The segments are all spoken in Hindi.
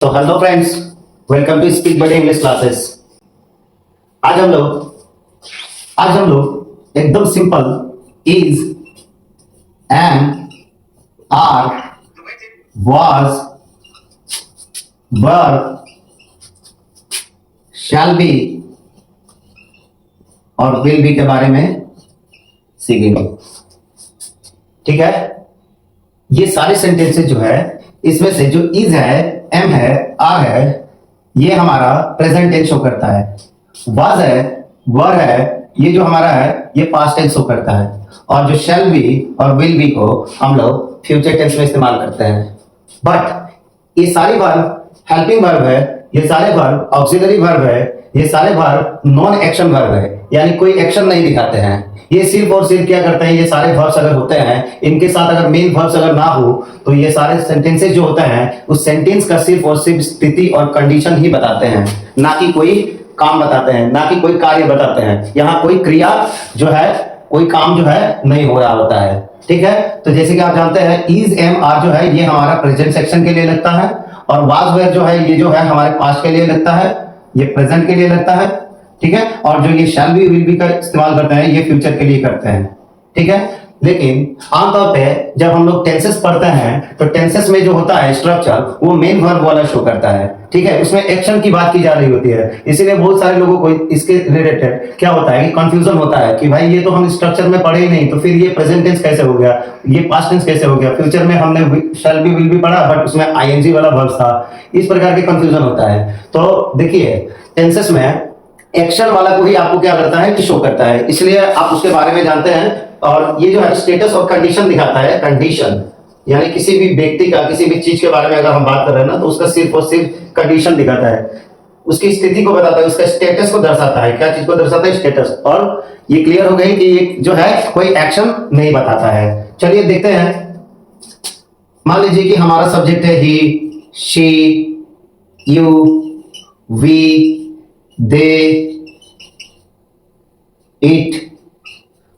तो hello friends, welcome to speak बड़े इंग्लिश क्लासेस। आज हम लोग एकदम simple is, am, are, was, were, shall be और विल बी के बारे में सीखेंगे। ठीक है, ये सारे सेंटेंसेस जो है इसमें से जो इज है, एम है, आर है, ये हमारा प्रेजेंट टेंस शो करता है। वाज है, वर है, ये जो हमारा है ये पास्ट टेंस शो करता है। और जो शैल बी और विल बी को हम लोग फ्यूचर टेंस में इस्तेमाल करते हैं। बट ये सारे वर्ब हेल्पिंग वर्ब है, ये सारे वर्ब ऑक्सिलरी वर्ब है, ये सारे वर्ब नॉन एक्शन वर्ब है, यानी कोई एक्शन नहीं दिखाते हैं। ये सिर्फ और सिर्फ क्या करते हैं, ये सारे वर्ब्स अगर होते हैं, इनके साथ अगर मेन वर्ब्स अगर ना हो तो ये सारे सेंटेंसेस जो होते हैं उस सेंटेंस का सिर्फ और सिर्फ स्थिति और कंडीशन ही बताते हैं, ना कि कोई काम बताते हैं, ना कि कोई कार्य बताते हैं। यहाँ कोई क्रिया जो है, कोई काम जो है नहीं हो रहा होता है। ठीक है, तो जैसे कि आप जानते हैं इज, एम, आर जो है ये हमारा प्रेजेंट सेक्शन के लिए लगता है, और वाज वेयर जो है ये जो है हमारे पास्ट के लिए लगता है, ये प्रेजेंट के लिए लगता है। ठीक है, और जो ये शैल बी विल बी का इस्तेमाल करते हैं ये फ्यूचर के लिए करते हैं। ठीक है, लेकिन आमतौर पे जब हम लोग टेंसेस पढ़ते हैं तो टेंसेस में जो होता है स्ट्रक्चर वो मेन वर्ब वाला शो करता है। ठीक है, उसमें एक्शन की बात की जा रही होती है, इसीलिए बहुत सारे लोगों को इसके रिलेटेड क्या होता है कि कंफ्यूजन होता है कि भाई ये तो हम स्ट्रक्चर में पढ़े ही नहीं, तो फिर ये प्रेजेंट टेंस कैसे हो गया, ये पास्ट टेंस कैसे हो गया, फ्यूचर में हमने शैल बी विल बी पढ़ा बट उसमें आईएनजी वाला वर्ब था। इस प्रकार के कंफ्यूजन होता है। तो देखिए टेंसेस में एक्शन वाला को ही आपको क्या करता है कि शो करता है, इसलिए आप उसके बारे में जानते हैं। और ये जो है स्टेटस और कंडीशन दिखाता है। कंडीशन यानी किसी भी व्यक्ति का, किसी भी चीज के बारे में अगर हम बात कर रहे हैं ना तो उसका सिर्फ और सिर्फ कंडीशन दिखाता है, उसकी स्थिति को बताता है, उसका स्टेटस को दर्शाता है। क्या चीज को दर्शाता है? स्टेटस। और ये क्लियर हो गई कि ये जो है कोई एक्शन नहीं बताता है। चलिए देखते हैं। मान लीजिए कि हमारा सब्जेक्ट है he, she, you, we, they, it,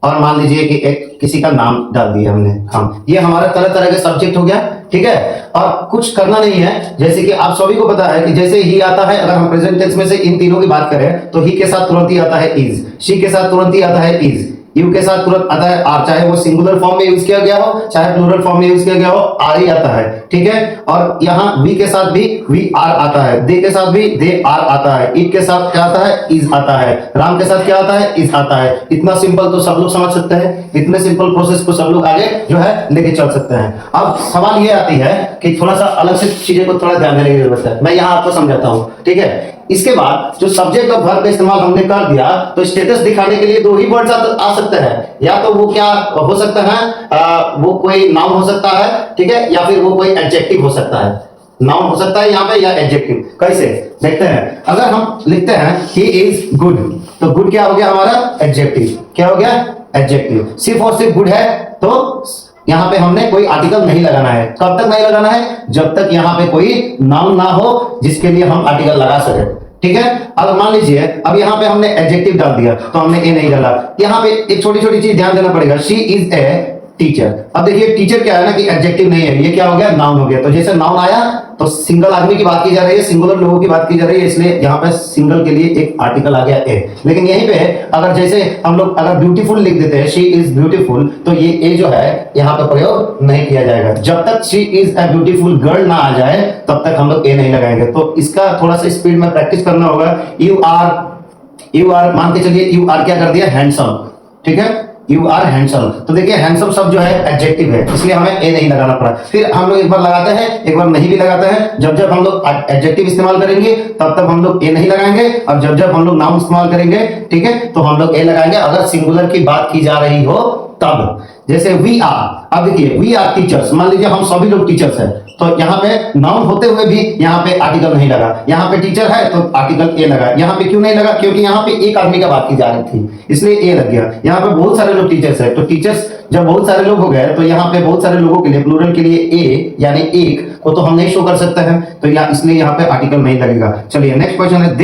और मान लीजिए कि एक किसी का नाम डाल दिया हमने, हम। ये हमारा तरह तरह के सब्जेक्ट हो गया। ठीक है, और कुछ करना नहीं है। जैसे कि आप सभी को पता है कि जैसे ही आता है, अगर हम प्रेजेंट टेंस में से इन तीनों की बात करें तो ही के साथ तुरंत ही आता है इज, शी के साथ तुरंत ही आता है इज, यू के साथ तुरंत आता है आर, चाहे वो सिंगुलर फॉर्म में यूज किया गया हो चाहे प्लूरल फॉर्म में यूज किया गया हो, आर ही आता है। ठीक है, और यहाँ वी के साथ भी वी आर आता है, दे के साथ भी दे आर आता है, इट के साथ क्या आता है? इज आता है, राम के साथ क्या आता है? इज आता है। इतना सिंपल तो सब लोग समझ सकते हैं, इतने सिंपल प्रोसेस को सब लोग आगे जो है लेके चल सकते हैं। अब सवाल ये आती है कि थोड़ा सा अलग से चीजें को थोड़ा ध्यान देने की जरूरत है, मैं यहाँ आपको समझाता हूँ। ठीक है, इसके बाद जो सब्जेक्ट और वर्ब का इस्तेमाल हमने कर दिया तो स्टेटस दिखाने के लिए दो ही वर्ड्स आ सकते हैं, या तो वो क्या हो सकता है, वो कोई नाउन हो सकता है, ठीक है, या फिर वो कोई एडजेक्टिव हो सकता है। नाउन हो सकता है यहाँ पे या एडजेक्टिव। कैसे देखते हैं? अगर हम लिखते हैं ही इज गुड, तो गुड क्या हो गया हमारा? एडजेक्टिव। क्या हो गया? एडजेक्टिव। सिर्फ और सिर्फ गुड है तो यहाँ पे हमने कोई आर्टिकल नहीं लगाना है। कब तक नहीं लगाना है? जब तक यहाँ पे कोई नाउन ना हो जिसके लिए हम आर्टिकल लगा सके। ठीक है, अब मान लीजिए अब यहाँ पे हमने एडजेक्टिव डाल दिया तो हमने ए नहीं डाला। यहाँ पे एक छोटी छोटी चीज ध्यान देना पड़ेगा, शी इज ए टीचर। अब देखिए टीचर क्या है ना कि एडजेक्टिव नहीं है, ये क्या हो गया? नाउन हो गया। तो जैसे नाउन आया तो सिंगल आदमी की बात की जा रही है, सिंगुलर लोगों की बात की जा रही है, इसलिए यहाँ पे सिंगल के लिए एक आर्टिकल आ गया ए। लेकिन यहीं पे अगर जैसे हम लोग अगर ब्यूटीफुल लिख देते हैं, शी इज ब्यूटीफुल, तो ये ए जो है यहाँ पे प्रयोग नहीं किया जाएगा। जब तक she is a beautiful girl ना आ जाए तब तक हम लोग ए नहीं लगाएंगे। तो इसका थोड़ा सा स्पीड में प्रैक्टिस करना होगा। यू आर मान के चलिए, यू आर क्या कर दिया? हैंडसम। ठीक है, यू आर हैंडसम। तो देखिए हैंडसम शब्द जो है एडजेक्टिव है, इसलिए हमें ए नहीं लगाना पड़ा। फिर हम लोग एक बार लगाते हैं, एक बार नहीं भी लगाते हैं। जब जब हम लोग एडजेक्टिव इस्तेमाल करेंगे तब तब हम लोग ए नहीं लगाएंगे, और जब जब हम लोग नाउन इस्तेमाल करेंगे, ठीक है, तो हम लोग ए लगाएंगे अगर सिंगुलर की बात की जा रही हो तब। जैसे वी आर, अब देखिए वी आर टीचर्स, मान लीजिए हम सभी लोग टीचर्स हैं, तो यहाँ पे नाउन होते हुए भी यहाँ पे आर्टिकल नहीं लगा। यहाँ पे टीचर है तो आर्टिकल ए लगा। यहाँ पे क्यों नहीं लगा? क्योंकि यहाँ पे एक आदमी का बात की जा रही थी, इसलिए ए लग गया। यहाँ पे बहुत सारे लोग टीचर्स है, तो टीचर्स जब बहुत सारे लोग हो गए तो यहाँ पे बहुत सारे लोगों के लिए प्लूरल के लिए ए यानी एक को तो हम नहीं शो कर सकते हैं, तो इसलिए यहाँ पे आर्टिकल नहीं लगेगा। चलिए नेक्स्ट क्वेश्चन है,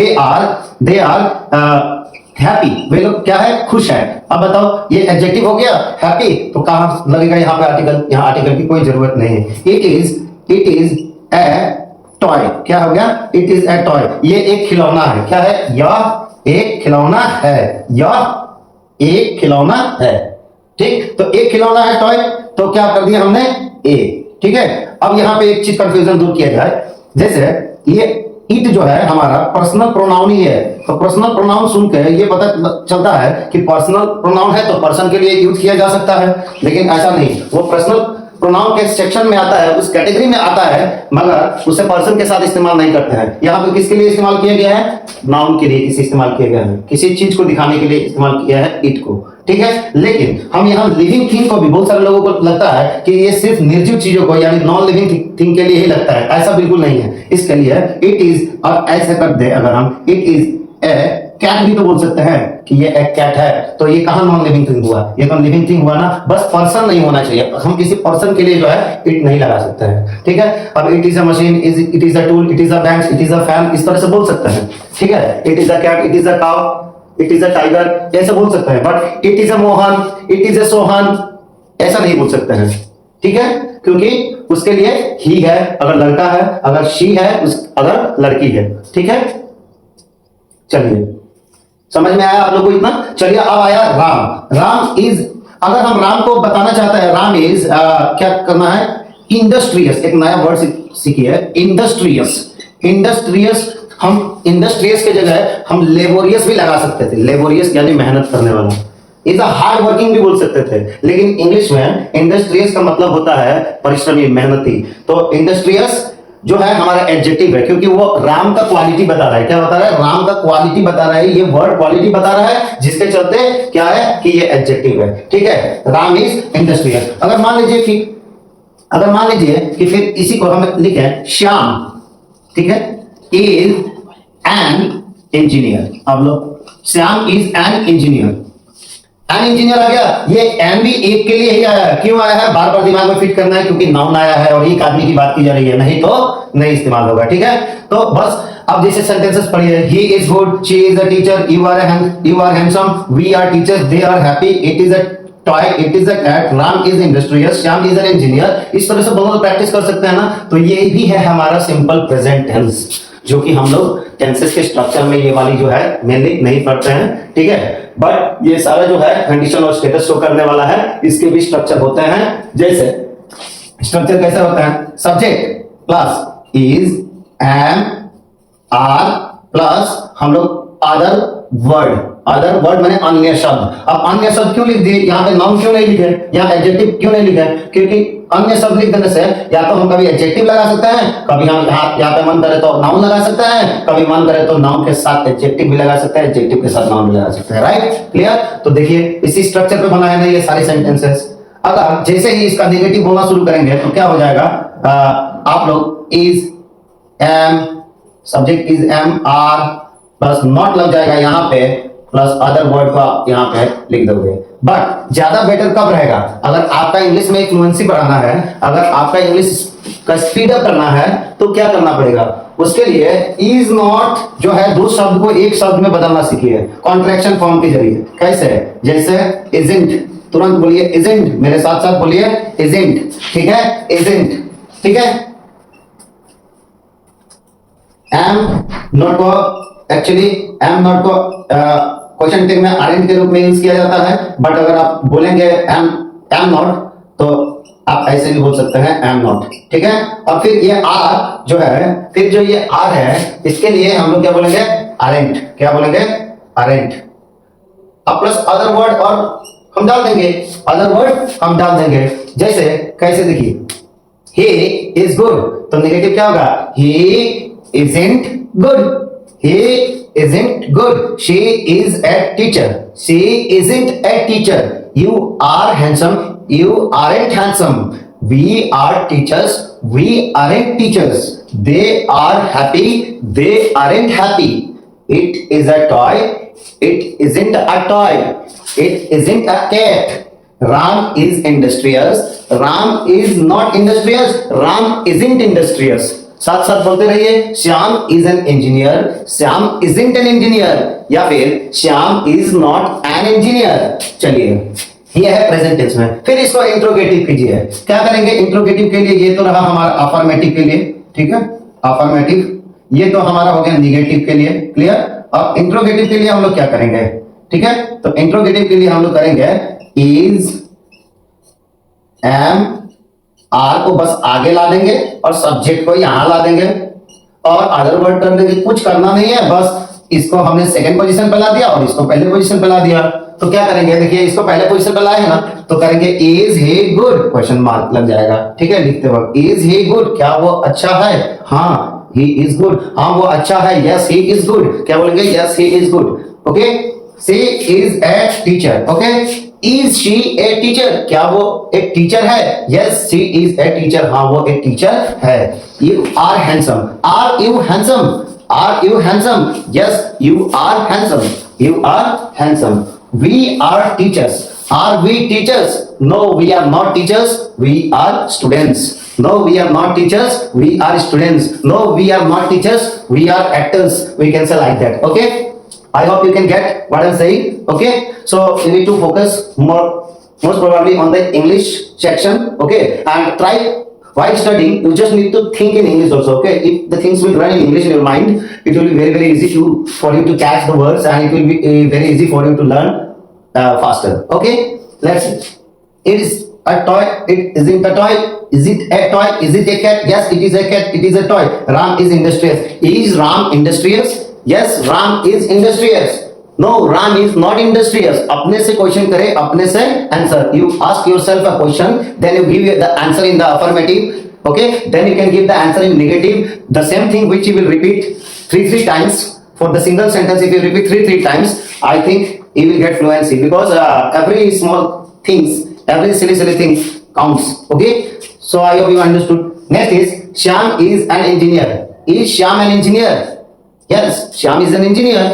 दे आर हैप्पी। वे लोग क्या है? खुश है। अब बताओ ये एडजेक्टिव हो गया हैप्पी, तो कहां लगेगा यहाँ पे आर्टिकल? यहाँ आर्टिकल की कोई जरूरत नहीं है। It is a toy. क्या हो गया? It is a toy. ये एक खिलौना है। क्या है? यह एक खिलौना है। यह एक खिलौना है। ठीक, तो एक खिलौना है टॉय, तो क्या कर दिया हमने? ए। ठीक है, अब यहां पे एक चीज कंफ्यूजन दूर किया जाए। जैसे ये इट जो है हमारा पर्सनल प्रोनाउन ही है, तो पर्सनल प्रोनाउन सुन के ये पता चलता है कि पर्सनल प्रोनाउन है तो पर्सन के लिए यूज किया जा सकता है, लेकिन ऐसा नहीं। वो पर्सनल प्रोनाउन के सेक्शन में आता है, उस कैटेगरी में आता है, मगर उसे पर्सन के साथ इस्तेमाल नहीं करते हैं। यहाँ पे किसके लिए इस्तेमाल किया गया है? नाउन के लिए किसी इस्तेमाल किया गया है, किसी चीज को दिखाने के लिए इस्तेमाल किया है इट को। ठीक है, लेकिन हम यहाँ लिविंग थिंग को भी, बहुत सारे लोगों को लगता है कि ये सिर्फ निर्जीव चीजों को यानी नॉन लिविंग थिंग के लिए ही लगता है। ऐसा बिल्कुल नहीं है। इसके लिए इट इज, और ऐसे कर दे अगर हम, इट इज ए कैट भी तो बोल सकते हैं कि ये एक कैट है, तो ये कहां नॉन लिविंग थिंग हुआ? ये तो लिविंग थिंग हुआ ना, बस पर्सन नहीं होना चाहिए। हम किसी पर्सन के लिए जो है इट नहीं लगा सकते हैं। ठीक है, अब it is a machine, it is a tool, it is a bank, it is a fan, इस तरह से बोल सकते हैं। ठीक है, it is a cat, it is a cow, it is a tiger, ऐसे बोल सकते हैं। But it is a Mohan, it is a Sohan, ऐसा नहीं बोल सकते हैं। ठीक है, क्योंकि उसके लिए ही है अगर लड़का है, अगर शी है अगर लड़की है। ठीक है, चलिए समझ में आया आप लोगों को इतना? चलिए अब आया राम। राम इज, अगर हम राम को बताना चाहते हैं, राम इज क्या करना है? इंडस्ट्रियस। एक नया वर्ड सीखिए, इंडस्ट्रियस। इंडस्ट्रियस, हम इंडस्ट्रियस के जगह हम लेबोरियस भी लगा सकते थे। लेबोरियस यानी मेहनत करने वाला, इज अ हार्ड वर्किंग भी बोल सकते थे, लेकिन इंग्लिश में इंडस्ट्रियस का मतलब होता है परिश्रमी, मेहनती। तो इंडस्ट्रियस जो है हमारा एडजेक्टिव है, क्योंकि वो राम का क्वालिटी बता रहा है। क्या बता रहा है? राम का क्वालिटी बता रहा है। ये वर्ड क्वालिटी बता रहा है, जिसके चलते क्या है कि ये एडजेक्टिव है। ठीक है, राम इज इंडस्ट्रियस। अगर मान लीजिए कि फिर इसी को हम लिखे श्याम, ठीक है, इज एन इंजीनियर। अब लोग, Shyam is an engineer. An engineer आ गया। ये एन भी एक के लिए ही आया है। क्यों आया है? बार बार दिमाग में फिट करना है, क्योंकि नाउन आया है और एक आदमी की बात की जा रही है, नहीं तो नहीं इस्तेमाल होगा। ठीक है, तो बस अब जैसे सेंटेंसेस पढ़िए, he is good, she is a teacher, you are handsome, we are teachers, they are happy, it is a toy, it is a cat, Ram is industrious, Shyam is an engineer. इस तरह से बहुत प्रैक्टिस कर सकते हैं ना। तो ये भी है हमारा सिंपल प्रेजेंट टेंस, जो कि हम लोग टेंसेस के स्ट्रक्चर में ये वाली जो है मेनली नहीं पढ़ते हैं। ठीक है, बट ये सारा जो है कंडीशन और स्टेटस शो करने वाला है, इसके भी स्ट्रक्चर होते हैं। जैसे स्ट्रक्चर कैसे होता है? Subject plus is, am, are plus हम लोग अदर वर्ड। अदर वर्ड माने अन्य शब्द। अब अन्य शब्द क्यों लिख दिए? यहाँ पे नाउन क्यों नहीं लिखे? यहाँ एडजेक्टिव क्यों नहीं लिखे? क्योंकि अन्य शब्द लिख देने से या तो हम कभी एडजेक्टिव लगा सकते हैं, कभी हम यहाँ पे मन करे तो नाउन लगा सकते हैं, कभी मन करे तो नाउन के साथ एडजेक्टिव भी लगा सकते हैं, एडजेक्टिव के साथ नाउन भी लगा सकते हैं। Right, clear? तो देखिए इसी स्ट्रक्चर पे बना है ना ये सारे सेंटेंसेस। अगर जैसे ही इसका नेगेटिव बोलना शुरू करेंगे तो क्या हो जाएगा? आप लोग is, am, subject is am, are plus not लग जाएगा यहाँ पे, प्लस अदर वर्ड को आप यहाँ पे लिख दोगे। बट ज्यादा बेटर कब रहेगा? अगर आपका इंग्लिश में फ्लुएंसी बढ़ाना है, अगर आपका इंग्लिश का स्पीड अप करना है, तो क्या करना पड़ेगा? उसके लिए इज नॉट जो है दो शब्द को एक शब्द में बदलना सीखिए, कॉन्ट्रैक्शन फॉर्म के जरिए। कैसे? जैसे इजंट, तुरंत बोलिए इजंट, मेरे साथ साथ बोलिए इजंट। ठीक है, इजंट। ठीक है, एम नॉट को एक्चुअली एम नॉट को क्वेश्चन टैग में आरएंट के रूप में यूज किया जाता है, बट अगर आप बोलेंगे एम नॉट तो आप ऐसे भी बोल सकते हैं एम नॉट। ठीक है, और फिर ये आर जो है, फिर जो ये आर है, इसके लिए हम लोग क्या बोलेंगे? आरएंट। क्या बोलेंगे? आरएंट। अब प्लस अदर वर्ड और हम डाल देंगे, अदर वर्ड हम डाल देंगे। जैसे कैसे? देखिए, ही इज गुड, तो नेगेटिव क्या होगा? ही isn't good, he isn't good, she is a teacher, she isn't a teacher, you are handsome, you aren't handsome, we are teachers, we aren't teachers, they are happy, they aren't happy, it is a toy, it isn't a toy, it isn't a cat, Ram is industrious, Ram is not industrious, Ram isn't industrious। साथ साथ बोलते रहिए, Shyam is an engineer, Shyam isn't an engineer, या फिर Shyam is not an engineer. चलिए, ये है प्रेजेंट टेंस में। फिर इसको इंट्रोगेटिव कीजिए। क्या करेंगे इंट्रोगेटिव के लिए? ये तो रहा हमारा अफर्मेटिव के लिए, ठीक है, अफर्मेटिव। ये तो हमारा हो गया निगेटिव के लिए, क्लियर। अब इंट्रोगेटिव के लिए हम लोग क्या करेंगे, ठीक है। तो इंट्रोगेटिव के लिए हम लोग करेंगे इज, एम, आर को बस आगे ला देंगे और सब्जेक्ट को यहां ला देंगे और अदर वर्ड कर देंगे। कुछ करना नहीं है, बस इसको हमने सेकंड पोजीशन पे ला दिया और इसको पहले पोजीशन पे ला दिया। तो क्या करेंगे, देखिए इसको पहले पोजीशन पे लाए हैं ना, तो करेंगे is he good, question mark लग जाएगा, ठीक है। लिखते वक्त इज ही गुड, क्या वो अच्छा है, हाँ ही इज गुड, हाँ वो अच्छा है, यस ही इज गुड, क्या बोलेंगे, yes he is good, okay. She is a teacher, okay. Is she a teacher, क्या वो एक टीचर है, yes she is a teacher, हाँ वो एक टीचर है। You are handsome, are you handsome, are you handsome, yes you are handsome, you are handsome. We are teachers, are we teachers, no we are not teachers, we are students, no we are not teachers, we are students, no we are not teachers, we are actors, we can say like that, okay. I hope you can get what I'm saying, okay. So you need to focus most probably on the English section, okay, and try while studying you just need to think in English also, okay. If the things will run in English in your mind, it will be very easy for you to catch the words and it will be very easy for you to learn faster, okay. Let's see. It is a toy, it isn't a toy. Is it a toy? Is it a cat? Yes, it is a cat. It is a toy. Ram is industrious. Is Ram industrious? Yes, Ram is industrious. No, Ram is not industrious. अपने से क्वेश्चन करे, अपने से answer. You ask yourself a question, then you give the answer in the affirmative. Okay, then you can give the answer in negative. The same thing which you will repeat three times for the single sentence. If you repeat three times, I think you will get fluency because every small things, every silly thing counts. Okay. So I hope you understood. Next is Shyam is an engineer. Is Shyam an engineer? Yes, Shyam is an engineer.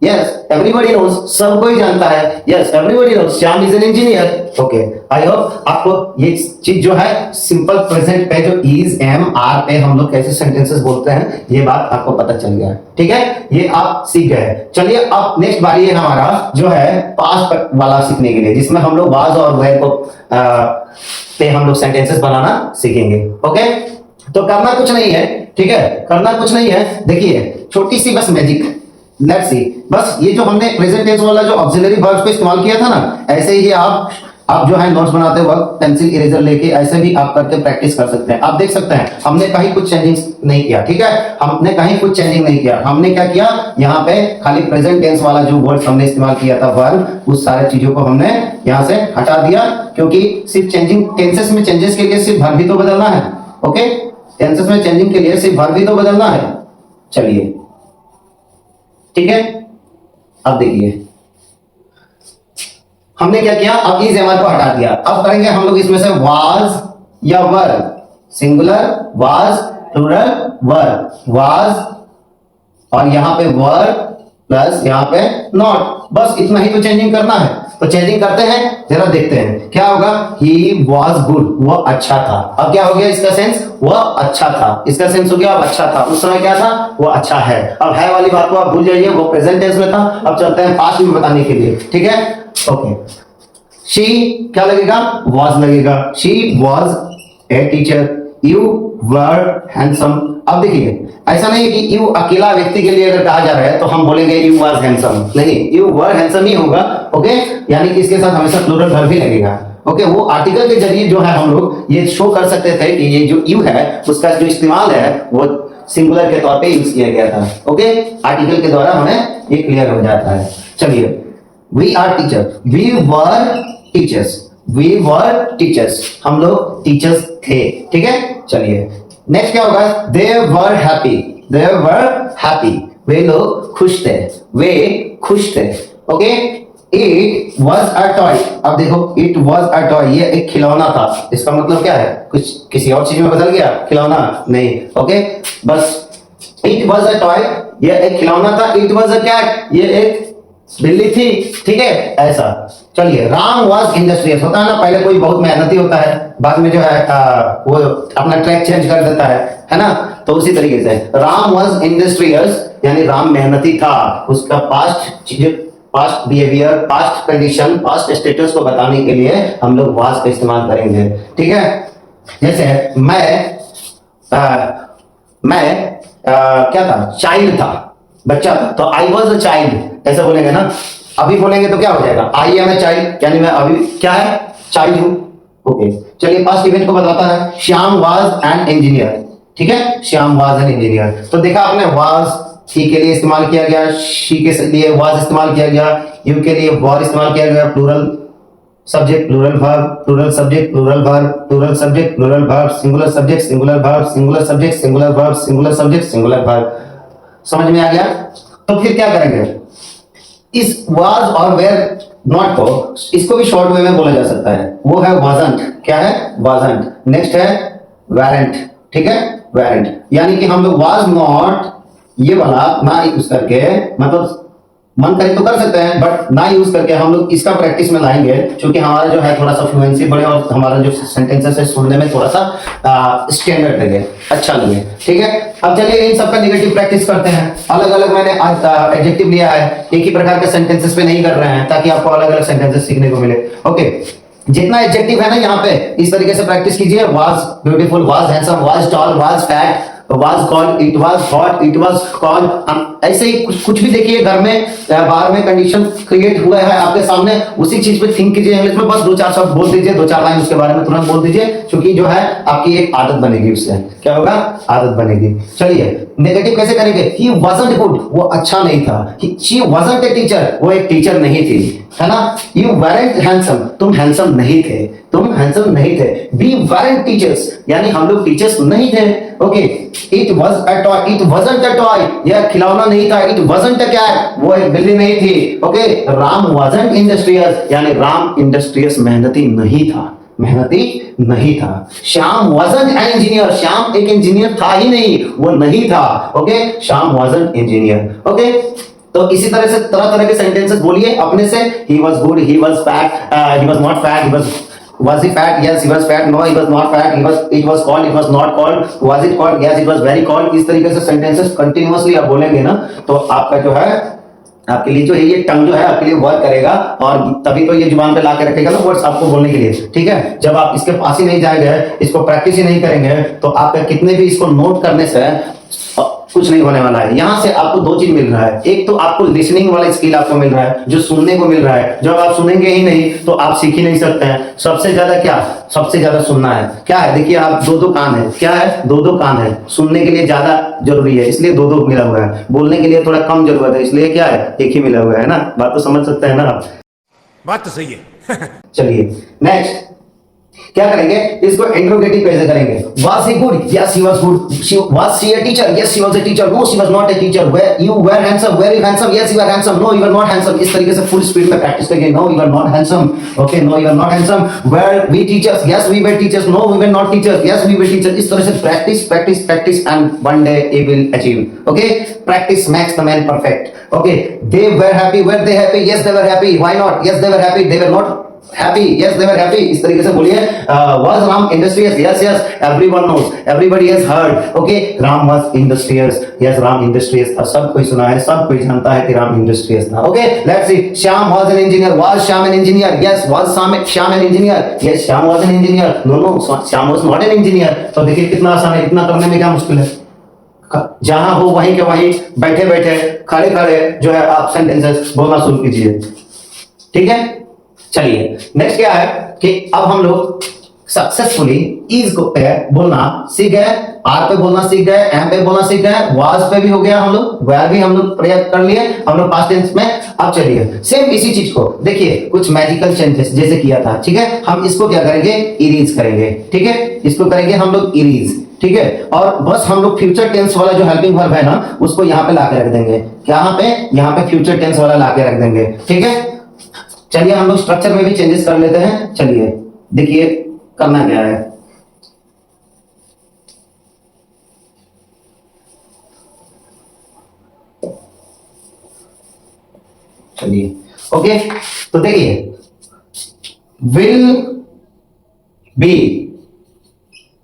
Yes, everybody knows. सब कोई जानता है. Yes, everybody knows. Shyam is an engineer. Okay. I hope आपको ये चीज जो है सिंपल प्रेजेंट पे जो is, am, are पे हम लोग कैसे सेंटेंसेस बोलते हैं ये बात आपको पता चल गया है. ठीक है, ये आप सीख गए. चलिए अब नेक्स्ट बारी है हमारा जो है पास्ट वाला सीखने के लिए, जिसमें हम लोग वाज और वेयर को पे हम लोग सेंटेंसेस बनाना सीखेंगे. ओके, तो करना कुछ नहीं है. ठीक है, करना कुछ नहीं है. देखिए छोटी सी बस मैजिक. लेट्स सी, बस ये जो हमने प्रेजेंट टेंस वाला जो ऑक्सिलरी वर्ब्स पे इस्तेमाल किया था ना, ऐसे ही आप जो है नोट्स बनाते वक्त पेंसिल इरेजर लेके ऐसे भी आप करके प्रैक्टिस कर सकते हैं. आप देख सकते हैं हमने कहीं कुछ चेंजिंग नहीं किया. ठीक है, हमने कहीं कुछ चेंजिंग नहीं किया. हमने क्या किया, यहाँ पे खाली प्रेजेंट टेंस वाला जो वर्ड हमने इस्तेमाल किया था वर्ब, उस सारे चीजों को हमने यहाँ से हटा दिया, क्योंकि सिर्फ चेंजिंग टेंसेस में चेंजेस के लिए सिर्फ वर्ब ही तो बदलना है. ओके, टेंसेस में चेंजिंग के लिए सिर्फ वर्ब ही तो बदलना है. चलिए ठीक है, अब देखिए हमने क्या किया, अब इज एमआर को हटा दिया. अब करेंगे हम लोग इसमें से वाज या were, singular was, plural were, was और यहां पे वर प्लस यहां पे नॉट. बस इतना ही तो चेंजिंग करना है. तो चेंजिंग करते हैं, जरा देखते हैं क्या होगा. ही वॉज गुड, वो अच्छा था. अब क्या हो गया इसका सेंस, वो अच्छा था. इसका सेंस हो गया अब अच्छा था. उस समय क्या था, वो अच्छा है. अब है वाली बात को आप भूल जाइए, वो प्रेजेंट टेंस में था. अब चलते हैं पास्ट में बताने के लिए. ठीक है, ओके. शी क्या लगेगा, वॉज लगेगा. She was a teacher. You were handsome. अब देखिए ऐसा नहीं है कि यू अकेला व्यक्ति के लिए अगर कहा जा रहा है तो हम बोलेंगे यू वर हैंडसम. नहीं, यू वर हैंडसम ही होगा. ओके, यानी कि इसके साथ हमेशा प्लूरल वर्ब भी लगेगा. ओके, वो आर्टिकल के जरिए जो है हम लोग ये शो कर सकते थे कि ये जो यू है उसका जो इस्तेमाल है वो सिंगुलर के तौर पे यूज किया गया था. ओके, आर्टिकल के द्वारा हमें ये क्लियर हो जाता है. चलिए, we are teacher, we were teachers, we were teachers, हम लोग टीचर्स थे. ठीक है, चलिए नेक्स्ट क्या होगा, दे were happy, they were happy, वे लोग खुश थे, वे खुश थे. Okay, it was a toy. अब देखो इट वॉज अ टॉय, ये एक खिलौना था. इसका मतलब क्या है, कुछ किसी और चीज में बदल गया खिलौना नहीं. ओके, बस इट वॉज अ टॉय, ये एक खिलौना था. इट वॉज अ कैट, ये एक बिल्ली थी. ठीक है, ऐसा. चलिए, राम वॉज इंडस्ट्रियस. होता है ना, पहले कोई बहुत मेहनती होता है, बाद में जो है वो अपना ट्रैक चेंज कर देता है ना. तो उसी तरीके से राम वॉज इंडस्ट्रियस, यानी राम मेहनती था. उसका पास्ट चीजें, past behaviour, past condition, past status को बताने के लिए हम लोग वाज का इस्तेमाल करेंगे. ठीक है, जैसे मैं मैं क्या था, चाइल्ड था, बच्चा था, तो आई वॉज अ चाइल्ड ऐसा बोलेंगे ना। अभी बोलेंगे तो क्या हो जाएगा, आई एम ए चाइल्ड, यानी मैं अभी क्या है, चाइल्ड हूं। ओके, चलिए पास्ट इवेंट को बताता है। श्याम वाज एन इंजीनियर, ठीक है, श्याम वाज एन इंजीनियर। तो देखा आपने, वाज ही के लिए इस्तेमाल किया गया, शी के लिए वाज इस्तेमाल किया गया, यू के लिए वर इस्तेमाल किया गया, plural subject plural verb, plural subject plural verb, plural subject plural verb, singular subject singular verb, singular subject singular verb, singular subject singular verb. समझ में आ गया? तो फिर क्या करेंगे, इस वाज और वेयर नॉट को, इसको भी शॉर्ट वे में बोला जा सकता है, वो है वाजंट। क्या है, वाजंट। नेक्स्ट है वेरेंट, ठीक है, वेरेंट, यानी कि हम लोग वाज नॉट ये वाला ना यूज करके, मतलब मन करे तो कर सकते हैं, बट ना यूज करके हम लोग इसका प्रैक्टिस में लाएंगे, क्योंकि हमारा जो है थोड़ा सा फ्लुएंसी बढ़े और हमारा जो सेंटेंसेस है सुनने में थोड़ा सा स्टैंडर्ड लगे, अच्छा लगे, ठीक है। अब चलिए इन सबका नेगेटिव प्रैक्टिस करते हैं। अलग अलग मैंने आज एडजेक्टिव लिया है, एक ही प्रकार के सेंटेंसेस पे नहीं कर रहे हैं, ताकि आपको अलग अलग सेंटेंसेस सीखने को मिले। ओके, जितना एडजेक्टिव है ना यहाँ पे, इस तरीके से प्रैक्टिस कीजिए। Was beautiful, was handsome, was tall, was fat, was cold, it was hot, it was cold. ऐसे ही कुछ भी देखिए घर में बाहर में कंडीशन क्रिएट हुआ है आपके सामने, उसी चीज पे थिंक कीजिए इंग्लिश में, बस दो चार शब्द बोल दीजिए, दो चार लाइन उसके बारे में तुरंत बोल दीजिए, क्योंकि जो है आपकी एक आदत बनेगी, उससे क्या होगा, आदत बनेगी। चलिए नेगेटिव कैसे करेंगे, ही वाजंट गुड, वो अच्छा नहीं था, शी वाजंट ए टीचर, वो एक टीचर नहीं थी, है ना। यू वेरेंट हैंडसम, तुम हैंडसम नहीं थे, तुम हैंडसम नहीं थे। वी वेरेंट टीचर्स, यानी हम लोग टीचर्स नहीं थे। Okay, it was a toy, it wasn't a toy, यह खिलौना नहीं था। इट वाजंट अ कैट, वो एक बिल्ली नहीं थी। ओके, राम वाजंट इंडस्ट्रियस, यानी राम इंडस्ट्रियस मेहनती नहीं था, मेहनती नहीं था। Shyam wasn't an engineer, Shyam एक इंजीनियर था ही नहीं, वो नहीं था। Okay, Shyam wasn't engineer. Okay, तो इसी तरह से तरह तरह के सेंटेंसेस बोलिए अपने से। He was good, he was fat, he was not fat, he was he fat, yes he was fat, no he was not fat, it was cold, it was not cold, was it cold, yes it was very cold। इस तरीके से सेंटेंसेस कंटिन्यूअसली आप बोलेंगे ना, तो आपका जो है, आपके लिए जो है ये टंग जो है आपके लिए वर्क करेगा, और तभी तो ये जुबान पे ला के रखेगा ना वर्ड्स आपको बोलने के लिए, ठीक है। जब आप इसके पास ही नहीं जाएंगे, इसको प्रैक्टिस ही नहीं करेंगे, तो आपके कितने भी इसको नोट करने से कुछ नहीं होने वाला है। यहां से आपको दो चीज मिल रहा है, एक तो आपको लिसनिंग वाला स्किल आपको मिल रहा है, जो सुनने को मिल रहा है। जब आप सुनेंगे ही नहीं तो आप सीख ही नहीं सकते हैं। सबसे ज्यादा क्या, सबसे ज्यादा सुनना है। क्या है, देखिए आप दो दो कान है, क्या है, दो दो कान है, सुनने के लिए ज्यादा जरूरी है, इसलिए दो दो मिला हुआ है। बोलने के लिए थोड़ा कम जरूरत है, इसलिए क्या है, एक ही मिला हुआ है ना। बात तो समझ सकते हैं ना आप, बात तो सही है। चलिए नेक्स्ट क्या करेंगे, इसको इंट्रोगेटिव कैसे करेंगे। Was he good? Yes, he was good. Was she a teacher? Yes, she was a teacher. No, she was not a teacher. You were handsome? Were you handsome? Yes, you were handsome. No, you were not handsome। इस तरीके से फुल स्पीड में प्रैक्टिस करिए। No, you were not handsome. Okay, no, you were not handsome। Were we teachers? Yes, we were teachers। No, we were not teachers। Yes, we were teachers। इस तरह से practice practice practice, and one day you will achieve। Okay, practice makes the man perfect। Okay, they were happy। Were they happy? Yes, they were happy। Why not? Yes, they were happy। They were not happy, yes they were happy। इस तरीके से बोलिए। was Ram industrious? Yes, yes, everyone knows, everybody has heard। okay, Ram was industrious। yes, Ram industrious था, सब कोई सुना है, सब कोई जानता है कि राम industrious था। okay, let's see, Shyam was an engineer। was Shyam an engineer? yes, was Shyam an engineer? yes, Shyam was an engineer। no no, Shyam was not an engineer। तो देखिए कितना आसान है, इतना करने में क्या मुश्किल है। जहां हो वहीं के वहीं बैठे बैठे खड़े खड़े जो है आप सेंटेंसेस बोलना शुरू कीजिए, ठीक है। चलिए नेक्स्ट क्या है कि अब हम लोग सक्सेसफुली इज को पे बोलना सीख गए, आर पे बोलना सीख गए, एम पे बोलना सीख गए, वाज पे भी हो गया हम लोग, वेयर भी हम लोग प्रयोग कर लिए हम लोग पास्ट टेंस में। अब चलिए सेम इसी चीज को देखिए, कुछ मैजिकल चेंजेस जैसे किया था, ठीक है। हम इसको क्या करेंगे, इरेज करेंगे, ठीक है। इसको करेंगे हम लोग इरेज, ठीक है। और बस हम लोग फ्यूचर टेंस वाला जो हेल्पिंग वर्ब है ना, उसको यहाँ पे लाके रख देंगे। यहाँ पे फ्यूचर टेंस वाला लाके रख देंगे, ठीक है। चलिए हम लोग स्ट्रक्चर में भी चेंजेस कर लेते हैं। चलिए देखिए करना क्या है, चलिए ओके। तो देखिए विल बी,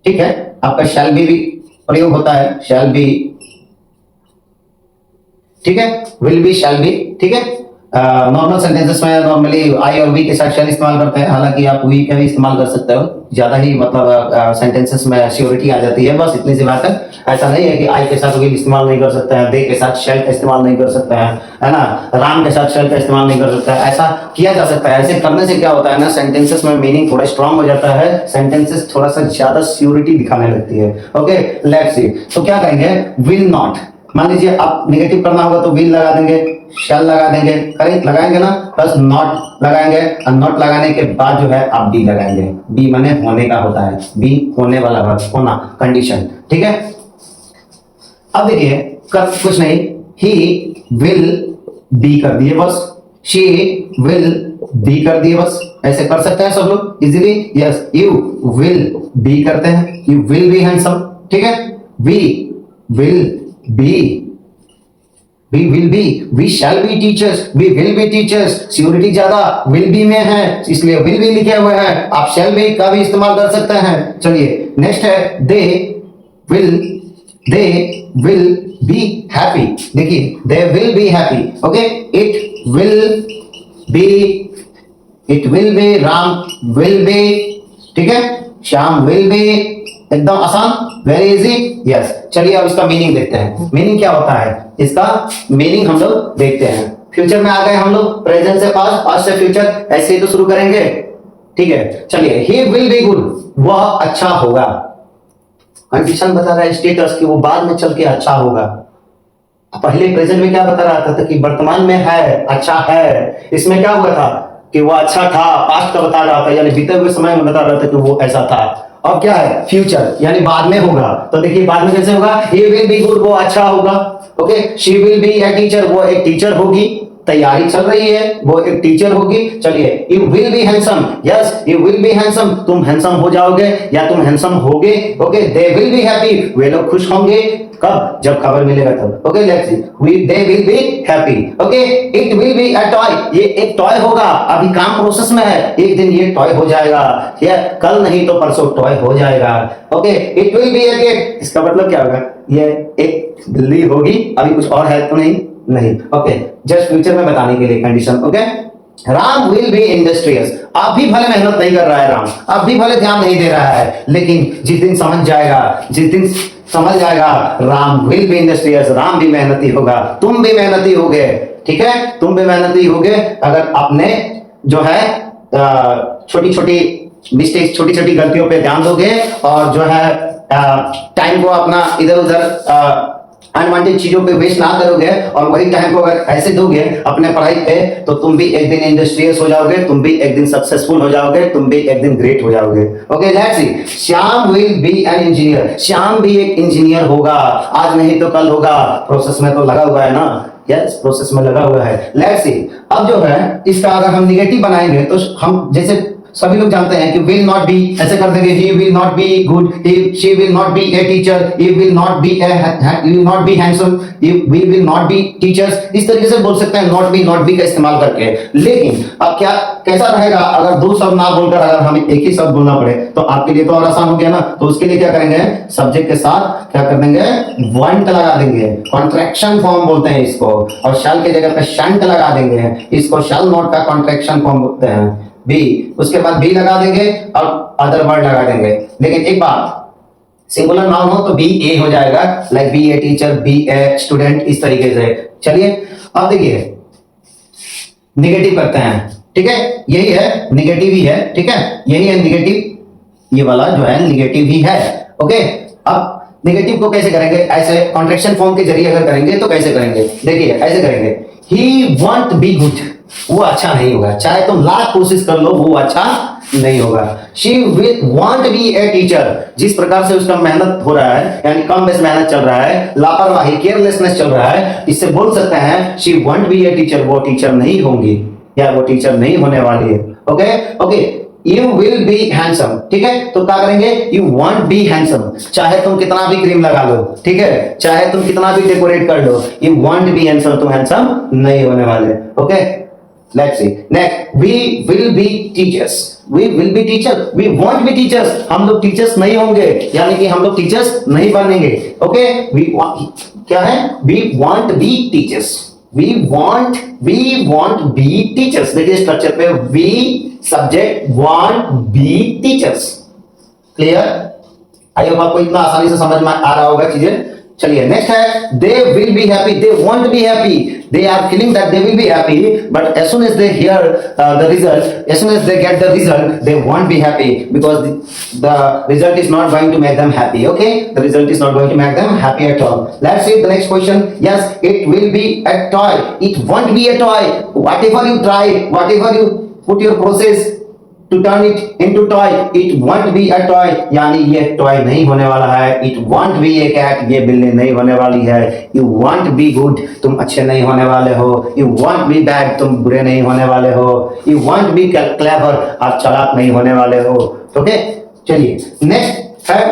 ठीक है, आपका शैल बी भी प्रयोग होता है, शैल बी, ठीक है, विल बी शैल बी, ठीक है। नॉर्मल सेंटेंसेस में नॉर्मली आई और वी के साथ शैल इस्तेमाल करते हैं, हालांकि आप वी का भी इस्तेमाल कर सकते हो, ज्यादा ही मतलब सेंटेंसेस में श्योरिटी आ जाती है, बस इतनी सी बात है। ऐसा नहीं है कि आई के साथ विल इस्तेमाल नहीं कर सकते हैं, दे के साथ शैल का इस्तेमाल नहीं कर सकते हैं, है ना, राम के साथ शैल का इस्तेमाल नहीं कर सकते हैं, ऐसा किया जा सकता है। ऐसे करने से क्या होता है ना, सेंटेंसेस में मीनिंग थोड़ा स्ट्रांग हो जाता है, सेंटेंसेस थोड़ा सा ज्यादा श्योरिटी दिखाने लगती है। ओके, लेट्स सी। तो क्या करेंगे, विल नॉट, मान लीजिए आप नेगेटिव करना होगा तो विल लगा देंगे, शैल लगा देंगे, करेक्ट लगाएंगे ना, प्लस नॉट लगाएंगे, और नॉट लगाने के बाद जो है आप बी लगाएंगे। बी माने होने का होता है, बी होने वाला वर्ब, होना, कंडीशन, ठीक है। अब देखिए, कर कुछ नहीं, ही विल बी कर दिए बस, शी विल बी कर दिए बस, ऐसे कर सकते हैं सब लोग easily. Yes, you will be करते हैं, यू विल बी हैंडसम, ठीक है। We will be, we will be, we shall be teachers, we will be teachers, security ज्यादा will be में है, इसलिए will be लिखे हुए हैं, आप shall be का भी इस्तेमाल कर सकते हैं। चलिए नेक्स्ट है, they will be happy, देखिए they will be happy, okay, it will be, Ram will be, ठीक है, श्याम will be, एकदम आसान, वेरी इजी। यस, चलिए अब इसका मीनिंग देखते हैं, मीनिंग क्या होता है इसका, मीनिंग हम लोग देखते हैं। फ्यूचर में आ गए हम लोग, प्रेजेंट से पास्ट, पास्ट से फ्यूचर, ऐसे ही तो शुरू करेंगे, ठीक है। चलिए, ही विल बी गुड, वह अच्छा होगा, कंडीशन बता रहा है स्टेटस की वो बाद में चल के अच्छा होगा। पहले प्रेजेंट में क्या बता रहा था कि वर्तमान में है, अच्छा है, इसमें क्या हुआ था कि वो अच्छा था, पास्ट का बता रहा था, यानी बीते हुए समय में बता रहा था कि वो ऐसा था। अब क्या है, फ्यूचर, यानी बाद में होगा, तो देखिए बाद में कैसे होगा, ही विल बी गुड, वो अच्छा होगा, okay. She will be a teacher, वो एक टीचर होगी, तैयारी चल रही है, वो एक टीचर होगी। चलिए, you will be handsome, yes you will be handsome, तुम हैंडसम हो जाओगे या तुम हैंडसम होगे, okay. They will be happy, वे लोग खुश होंगे, कब, जब खबर मिलेगा तब, okay. Let's see, they will be happy, okay. It will be a toy, ये एक टॉय होगा, अभी काम प्रोसेस में है, एक दिन ये टॉय हो जाएगा, या कल नहीं तो परसों टॉय हो जाएगा, okay. It will be a cat, इसका मतलब क्या होगा, ये एक बिल्ली होगी, अभी कुछ और है तो नहीं, ओके, जस्ट फ्यूचर में बताने के लिए condition, okay. Ram will be industrious, आप भी भले मेहनत नहीं कर रहा है राम, आप भी भले ध्यान नहीं दे रहा है, लेकिन जिस दिन समझ जाएगा Ram will be industrious, Ram भी मेहनती होगा, तुम भी मेहनती होगे, ठीक है, तुम भी मेहनती होगे, अगर आपने जो है छोटी छोटी मिस्टेक, छोटी छोटी गलतियों पे ध्यान दोगे, और जो है टाइम को अपना इधर उधर अनवांटेड चीजों पे वेस्ट ना करोगे, और वही टाइम को अगर ऐसे दोगे अपने पढ़ाई पे, तो तुम भी एक दिन इंडस्ट्रियस हो जाओगे, तुम भी एक दिन सक्सेसफुल हो जाओगे, तुम भी एक दिन ग्रेट हो जाओगे, okay. Let's C, Shyam will be an engineer, Shyam भी एक इंजीनियर होगा, आज नहीं तो कल होगा, प्रोसेस में तो लगा हुआ है ना, यस प्रोसेस में लगा हुआ है। लेट्स सी, अब जो है इसका अगर हम निगेटिव बनाएंगे तो हम जैसे सभी लोग जानते हैं कि विल नॉट बी, ऐसे कर देंगे, he will not be good, she will not be a teacher, he will not be handsome, we will not be teachers, इस तरीके से बोल सकते हैं नॉट बी का इस्तेमाल करके। लेकिन अब क्या कैसा रहेगा, अगर दो शब्द ना बोलकर अगर हमें एक ही शब्द बोलना पड़े, तो आपके लिए तो और आसान हो गया ना, तो उसके लिए क्या करेंगे, सब्जेक्ट के साथ क्या कर देंगे, वांट लगा देंगे, कॉन्ट्रैक्शन फॉर्म बोलते हैं इसको, और शैल के जगह पे शैंट लगा देंगे, इसको शैल नॉट का कॉन्ट्रैक्शन फॉर्म बोलते हैं, बी, उसके बाद बी लगा देंगे और अदर वर्ड लगा देंगे। लेकिन एक बात, सिंगुलर नाउन हो तो बी ए हो जाएगा, like be a teacher, be a student, इस तरीके से। चलिए अब देखिए निगेटिव करते हैं, ठीक है, यही है निगेटिव ही है, ठीक है, यही है निगेटिव, ये वाला जो है निगेटिव ही है, ओके। अब निगेटिव को कैसे करेंगे, ऐसे कॉन्ट्रैक्शन फॉर्म के जरिए अगर करेंगे तो कैसे करेंगे, देखिए ऐसे करेंगे, ही वॉन्ट बी गुड, वो अच्छा नहीं होगा, चाहे तुम लाख कोशिश कर लो वो अच्छा नहीं होगा। She will won't be a teacher, जिस प्रकार से उसका मेहनत हो रहा है, यानी कम बेस मेहनत चल रहा है, लापरवाही केयरलेसनेस चल रहा है, इससे बोल सकते हैं she won't be a teacher, वो टीचर नहीं होंगी या वो टीचर नहीं होने वाली है, okay okay. You will be handsome, ठीक है, तो क्या करेंगे, यू वॉन्ट बी हैंडसम, चाहे तुम कितना भी क्रीम लगा लो, ठीक है, चाहे तुम कितना भी डेकोरेट कर लो, यू वॉन्ट बी हैंडसम, तुम हैंडसम नहीं होने वाले, okay. Let's see. Next, we will be teachers. We will be teachers. We won't be teachers. हम लोग टीचर्स नहीं होंगे, यानी कि हम लोग टीचर्स नहीं बनेंगे, ओके। We क्या है, we won't be teachers. We won't be teachers. देखिए स्ट्रक्चर पे we subject won't be teachers. Clear? I hope आपको इतना आसानी से समझ में आ रहा होगा चीजें। चलिए नेक्स्ट है they will be happy. They won't be happy, they are feeling that they will be happy, but as soon as they hear the result, as soon as they get the result, they won't be happy because the result is not going to make them happy. Okay, the result is not going to make them happy at all. Let's see the next question. Yes, it will be a toy. It won't be a toy. Whatever you try, whatever you put your process to turn it into toy, it won't be a toy. यानी ये टॉय नहीं होने वाला है। It won't be a cat, ये बिल्ली नहीं होने वाली है। You won't be good, तुम अच्छे नहीं होने वाले हो। You won't be bad, तुम बुरे नहीं होने वाले हो। You won't be clever, आप चालाक नहीं होने वाले हो। ओके, चलिए नेक्स्ट है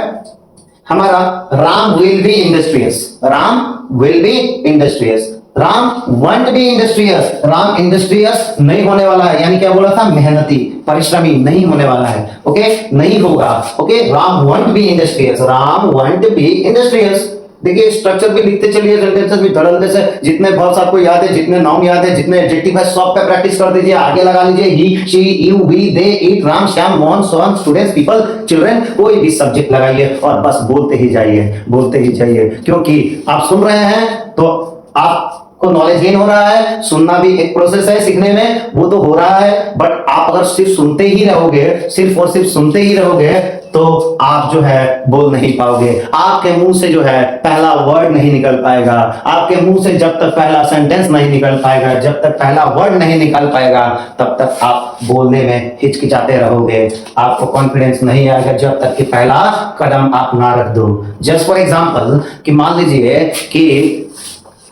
हमारा Ram will be industrious. Ram will be industrious. Ram won't be industrious, Ram industrious नहीं होने वाला है। यानी क्या बोला था? मेहनती, परिश्रमी नहीं होने वाला है। ओके, नहीं होगा। Okay, Ram won't be industrious, Ram won't be industrious. देखिए स्ट्रक्चर भी लिखते चलिए, सेंटेंसेस भी धड़ल्ले से, जितने वर्ब्स आपको याद है, जितने नाउन याद है, जितने एडजेक्टिव है, सब पे प्रैक्टिस कर दीजिए। आगे लगा लीजिए he, she, you, we, they, it, Ram, Shyam, Mohan, Sohan, students, people, children, कोई भी सब्जेक्ट लगाइए और बस बोलते ही जाइए, बोलते ही जाइए। क्योंकि आप सुन रहे हैं तो आपको नॉलेज गेन हो रहा है। सुनना भी एक प्रोसेस है सीखने में, वो तो हो रहा है। बट आप अगर सिर्फ सुनते ही रहोगे, सिर्फ और सिर्फ सुनते ही रहोगे, तो आप जो है बोल नहीं पाओगे। आपके मुंह से जो है पहला वर्ड नहीं निकल पाएगा। आपके मुंह से जब तक पहला सेंटेंस नहीं निकल पाएगा, जब तक पहला वर्ड नहीं निकल पाएगा, तब तक आप बोलने में हिचकिचाते रहोगे। आपको कॉन्फिडेंस नहीं आएगा जब तक कि पहला कदम आप ना रख दो। जस्ट फॉर एग्जाम्पल कि मान लीजिए कि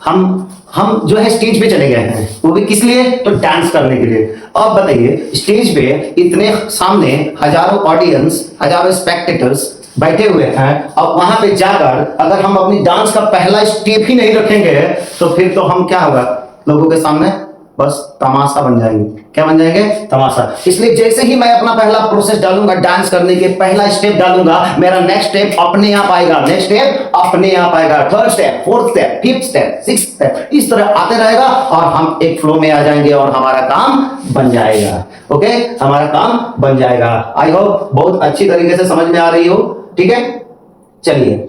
हम जो है स्टेज पे चले गए हैं, वो भी किस लिए? तो डांस करने के लिए। अब बताइए स्टेज पे इतने सामने हजारों ऑडियंस, हजारों स्पेक्टेटर्स बैठे हुए हैं, अब वहां पे जाकर अगर हम अपनी डांस का पहला स्टेप ही नहीं रखेंगे तो फिर तो हम क्या होगा? लोगों के सामने बस तमाशा बन जाएंगे। क्या बन जाएंगे? तमाशा। इसलिए जैसे ही मैं अपना पहला प्रोसेस डालूंगा, डांस करने के पहला स्टेप डालूंगा, मेरा नेक्स्ट स्टेप अपने आप आएगा, नेक्स्ट स्टेप अपने आप आएगा, third step, fourth step, fifth step, sixth step, इस तरह आते रहेगा और हम एक फ्लो में आ जाएंगे और हमारा काम बन जाएगा। ओके, हमारा काम बन जाएगा। आई होप बहुत अच्छी तरीके से समझ में आ रही हो। ठीक है, चलिए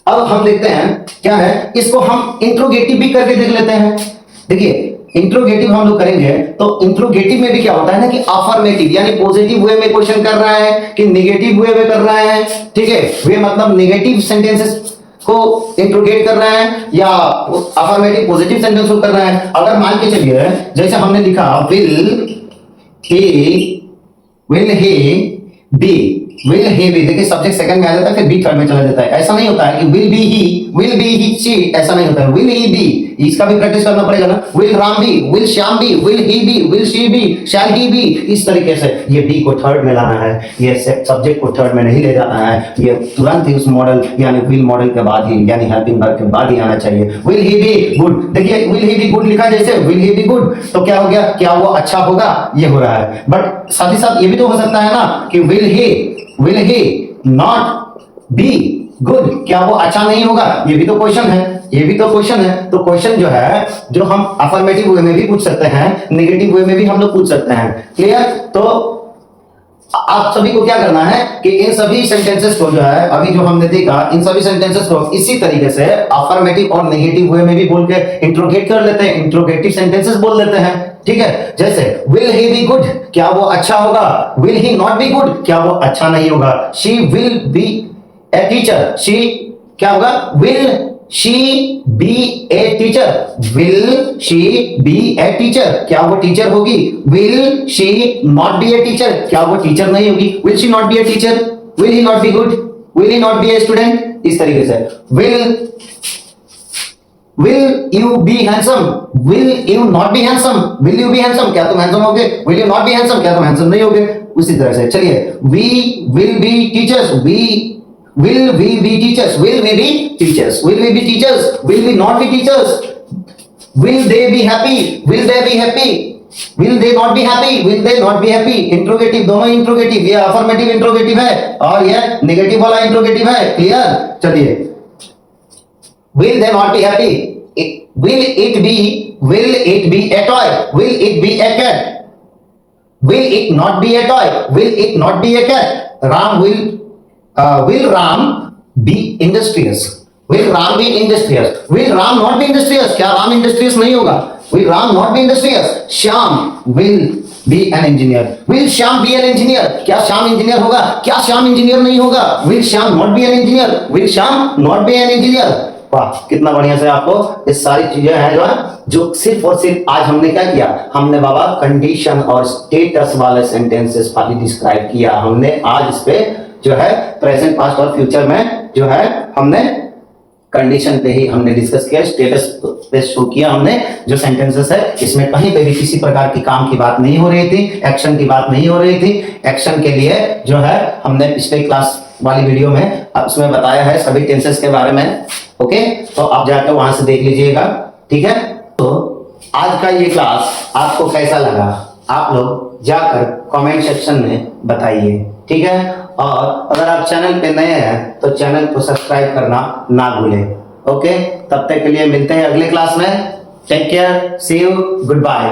अब हम देखते हैं क्या है, इसको हम इंट्रोगेटिव भी करके देख लेते हैं। देखिए इंट्रोगेटिव हम लोग करेंगे तो इंट्रोगेटिव में भी क्या होता है ना कि अफर्मेटिव यानी पॉजिटिव वे में क्वेश्चन कर रहा है कि नेगेटिव वे में कर रहा है। ठीक है, वे मतलब नेगेटिव सेंटेंसेस को इंट्रोगेट कर रहा है या अफर्मेटिव पॉजिटिव सेंटेंस को कर रहा है। अगर मान के चलिए जैसे हमने लिखा विल ही बी, देखिए सब्जेक्ट सेकंड में आ जाता है, फिर बी थर्ड में चला जाता है। ऐसा नहीं होता है कि विल बी ही शी, ऐसा नहीं होता है। विल ही बी, इसका भी प्रैक्टिस करना पड़ेगा ना। Will Ram be, will Shyam be, will he be, will she be, shall he be, इस तरीके से ये बी को थर्ड में लाना है, ये सब्जेक्ट को थर्ड में नहीं ले जाना है। ये तुरंत ही उस मॉडल यानी विल मॉडल के बाद ही यानी हेल्पिंग वर्ब के बाद ही आना चाहिए। विल ही बी गुड, देखिए विल ही बी गुड लिखा, जैसे विल ही बी गुड तो क्या हो गया? क्या वो अच्छा होगा? ये हो रहा है। बट साथ ही साथ ये भी तो हो सकता है ना कि will he not be good, क्या वो अच्छा नहीं होगा? ये भी तो क्वेश्चन है, ये भी तो क्वेश्चन है। तो क्वेश्चन जो है जो हम अफर्मेटिव वे में भी पूछ सकते हैं, नेगेटिव वे में भी हम लोग पूछ सकते हैं। क्लियर? तो आप सभी को क्या करना है कि इन सभी सेंटेंसेस को जो है अभी जो हमने देखा, इन सभी सेंटेंसेस को इसी तरीके से अफर्मेटिव और नेगेटिव वे में भी बोल के इंट्रोगेट कर लेते हैं, इंट्रोगेटिव सेंटेंसेस बोल लेते हैं। ठीक है, जैसे विल ही बी गुड, क्या वो अच्छा होगा? Will he not be good, क्या वो अच्छा नहीं होगा? She will be a teacher, she क्या होगा? Will she be a teacher, will she be a teacher, क्या वो टीचर होगी? Will she not be a teacher, क्या वो टीचर नहीं होगी? Will she not be a teacher, will he not be good, will he not be a student, इस तरीके से। Will you be handsome, will you not be handsome, will you be handsome, क्या तुम हैंडसम होगे? Will you not be handsome, क्या तुम हैंडसम नहीं होगे? उसी तरह से चलिए we will be teachers, will we be teachers, will we be teachers, will we be teachers, will we not be teachers, will they be happy, will they be happy, will they not be happy, will they not be happy। Interrogative, दोनों इंट्रोगेटिव, ये अफर्मेटिव इंट्रोगेटिव है और ये नेगेटिव वाला इंट्रोगेटिव है। क्लियर? चलिए will they not be happy, will it be a toy? Will it be a cat? Will it not be a toy? Will it not be a cat? Will Ram be industrious? Will Ram be industrious? Will Ram not be industrious? क्या राम industrious नहीं होगा? Will Ram not be industrious? Shyam will be an engineer. Will Shyam be an engineer? क्या श्याम इंजीनियर होगा? क्या श्याम इंजीनियर नहीं होगा? Will Shyam not be an engineer? Will Shyam not be an engineer? वाह, कितना बढ़िया से आपको ये सारी चीजें हैं जो सिर्फ और सिर्फ आज हमने क्या किया, हमने बाबा कंडीशन और स्टेटस वाले सेंटेंसेस खाली डिस्क्राइब किया। हमने आज इस पे जो है प्रेजेंट, पास्ट और फ्यूचर में जो है हमने कंडीशन पे ही हमने डिस्कस किया, स्टेटस पे शो किया हमने। जो सेंटेंसेस है इसमें कहीं पे भी किसी प्रकार की काम की बात नहीं हो रही थी, एक्शन की बात नहीं हो रही थी। एक्शन के लिए जो है हमने पिछले क्लास वाली वीडियो में उसमें बताया है सभी टेंसेस के बारे में। ओके, तो आप जाकर वहां से देख लीजिएगा, ठीक है। तो आज का ये क्लास आपको कैसा लगा, आप लोग जाकर कमेंट सेक्शन में बताइए, ठीक है। और अगर आप चैनल पे नए हैं तो चैनल को सब्सक्राइब करना ना भूलें। ओके, तब तक के लिए मिलते हैं अगले क्लास में। Take care, see you, good bye.